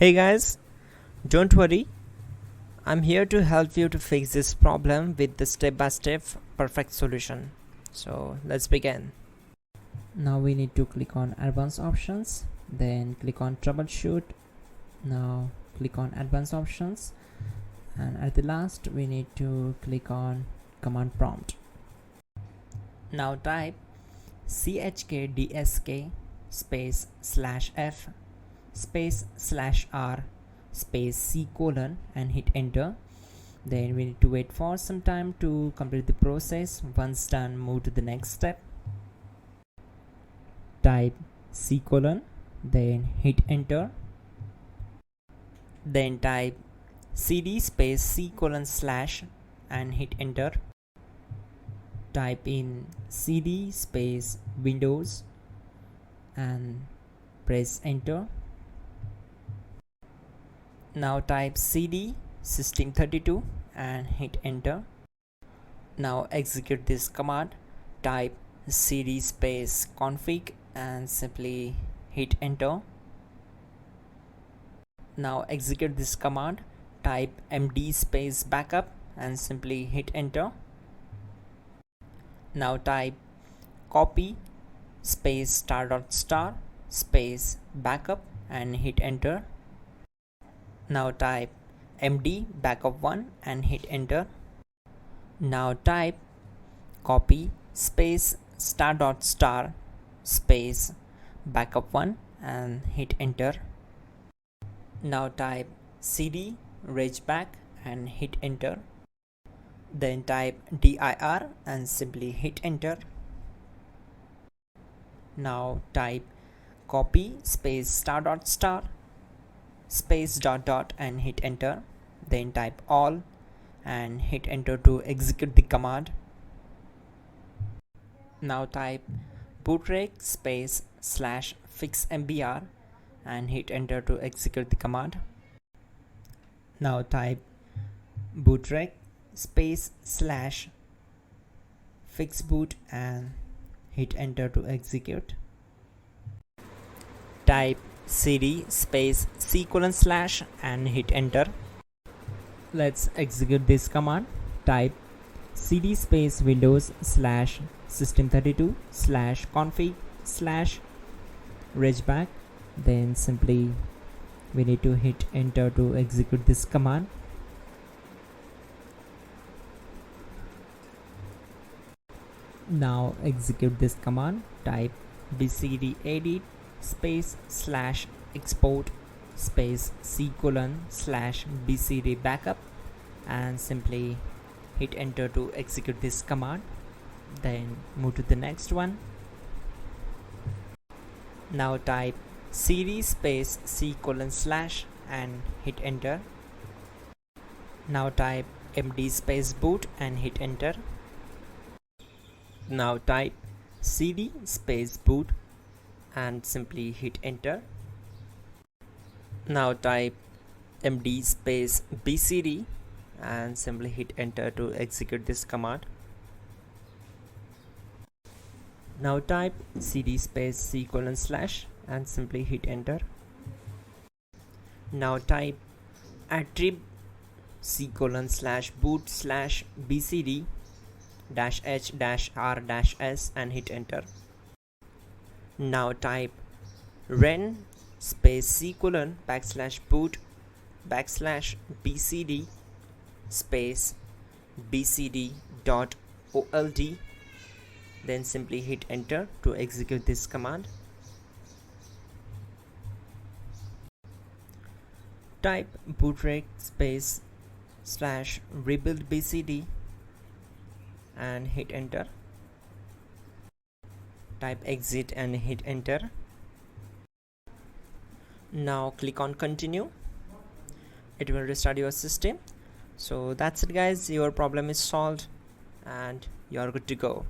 Hey guys, don't worry, I'm here to help you to fix this problem with the step-by-step perfect solution. So let's begin. Now we need to click on advanced options, then click on troubleshoot. Now click on advanced options, and at the last we need to click on command prompt. Now type chkdsk space /f space /r space c colon and hit enter. Then we need to wait for some time to complete the process. Once done, move to the next step. Type c colon, then hit enter. Then type cd space c colon / and hit enter. Type in cd space windows and press enter. Now type cd system32 and hit enter. Now execute this command. Type cd space config and simply hit enter. Now execute this command. Type md space backup and simply hit enter. Now type copy space *.* space backup and hit enter. Now type md backup1 and hit enter. Now type copy space *.* space backup1 and hit enter. Now type cd regback and hit enter. Then type dir and simply hit enter. Now type copy space *.* space .. and hit enter. Then type all and hit enter to execute the command. Now type bootrec space /fixmbr and hit enter to execute the command. Now type bootrec space /fixboot and hit enter to execute. Type cd space c colon / and hit enter. Let's execute this command. Type cd space windows /system32 /config /regback. Then simply we need to hit enter to execute this command. Now execute this command. Type bcdedit space /export space c colon /bcd backup and simply hit enter to execute this command. Then move to the next one. Now type cd space c colon / and hit enter. Now type md space boot and hit enter. Now type cd space boot and simply hit enter. Now type md space bcd and simply hit enter to execute this command. Now type cd space c colon / and simply hit enter. Now type attrib c colon /boot /bcd -h -r -s and hit enter. Now type ren space c colon /boot /bcd space bcd.old. Then simply hit enter to execute this command. Type bootrec space /rebuild bcd and hit enter. Type exit and hit enter. Now click on continue. It will restart your system. So that's it guys, your problem is solved and you are good to go.